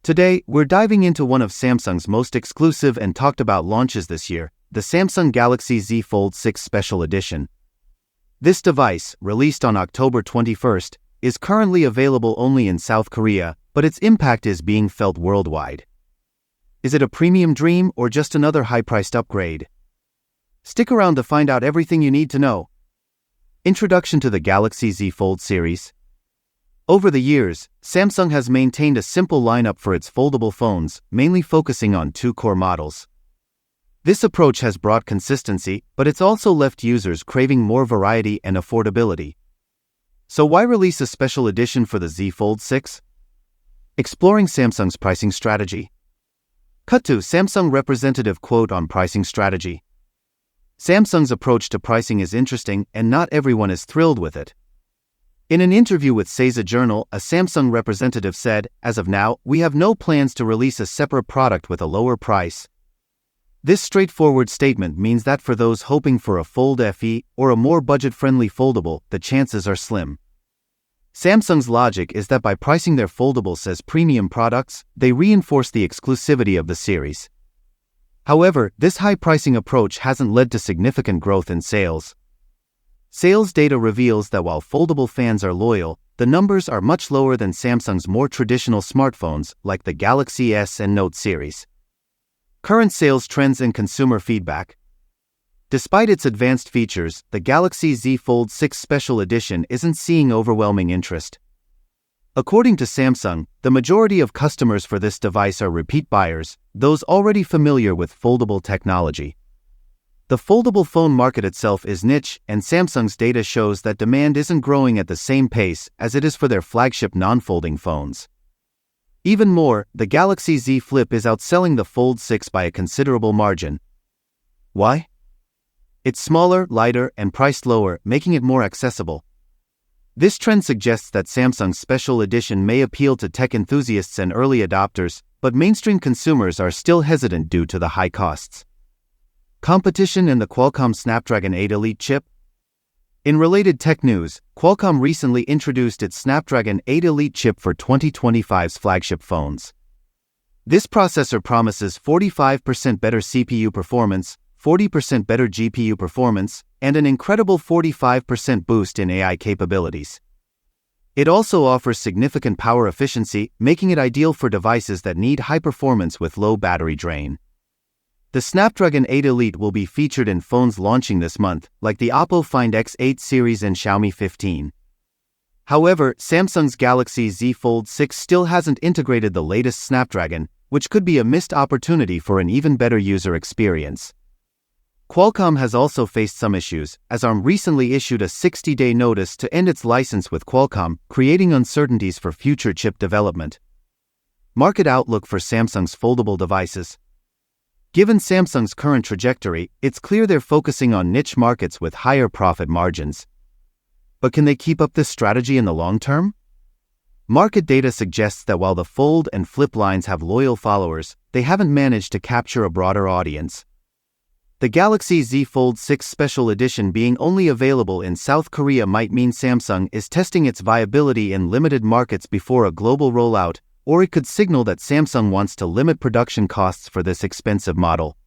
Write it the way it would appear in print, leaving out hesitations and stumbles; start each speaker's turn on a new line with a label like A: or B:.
A: Today, we're diving into one of Samsung's most exclusive and talked about launches this year, the Samsung Galaxy Z Fold 6 Special Edition. This device, released on October 21st, is currently available only in South Korea, but its impact is being felt worldwide. Is it a premium dream or just another high-priced upgrade? Stick around to find out everything you need to know. Introduction to the Galaxy Z Fold series. Over the years, Samsung has maintained a simple lineup for its foldable phones, mainly focusing on two core models. This approach has brought consistency, but it's also left users craving more variety and affordability. So why release a special edition for the Z Fold 6? Exploring Samsung's pricing strategy. Cut to Samsung representative quote on pricing strategy. Samsung's approach to pricing is interesting, and not everyone is thrilled with it. In an interview with Seiza Journal, a Samsung representative said, "As of now, we have no plans to release a separate product with a lower price." This straightforward statement means that for those hoping for a Fold FE or a more budget-friendly foldable, the chances are slim. Samsung's logic is that by pricing their foldables as premium products, they reinforce the exclusivity of the series. However, this high pricing approach hasn't led to significant growth in sales. Sales data reveals that while foldable fans are loyal, the numbers are much lower than Samsung's more traditional smartphones like the Galaxy S and Note series. Current sales trends and consumer feedback. Despite its advanced features, the Galaxy Z Fold 6 Special Edition isn't seeing overwhelming interest. According to Samsung, the majority of customers for this device are repeat buyers, those already familiar with foldable technology. The foldable phone market itself is niche, and Samsung's data shows that demand isn't growing at the same pace as it is for their flagship non-folding phones. Even more, the Galaxy Z Flip is outselling the Fold 6 by a considerable margin. Why? It's smaller, lighter, and priced lower, making it more accessible. This trend suggests that Samsung's special edition may appeal to tech enthusiasts and early adopters, but mainstream consumers are still hesitant due to the high costs. Competition in the Qualcomm Snapdragon 8 Elite chip. In related tech news, Qualcomm recently introduced its Snapdragon 8 Elite chip for 2025's flagship phones. This processor promises 45% better CPU performance, 40% better GPU performance, and an incredible 45% boost in AI capabilities. It also offers significant power efficiency, making it ideal for devices that need high performance with low battery drain. The Snapdragon 8 Elite will be featured in phones launching this month, like the Oppo Find X8 series and Xiaomi 15. However, Samsung's Galaxy Z Fold 6 still hasn't integrated the latest Snapdragon, which could be a missed opportunity for an even better user experience. Qualcomm has also faced some issues, as ARM recently issued a 60-day notice to end its license with Qualcomm, creating uncertainties for future chip development. Market outlook for Samsung's foldable devices. Given Samsung's current trajectory, it's clear they're focusing on niche markets with higher profit margins. But can they keep up this strategy in the long term? Market data suggests that while the Fold and Flip lines have loyal followers, they haven't managed to capture a broader audience. The Galaxy Z Fold 6 Special Edition being only available in South Korea might mean Samsung is testing its viability in limited markets before a global rollout, or it could signal that Samsung wants to limit production costs for this expensive model.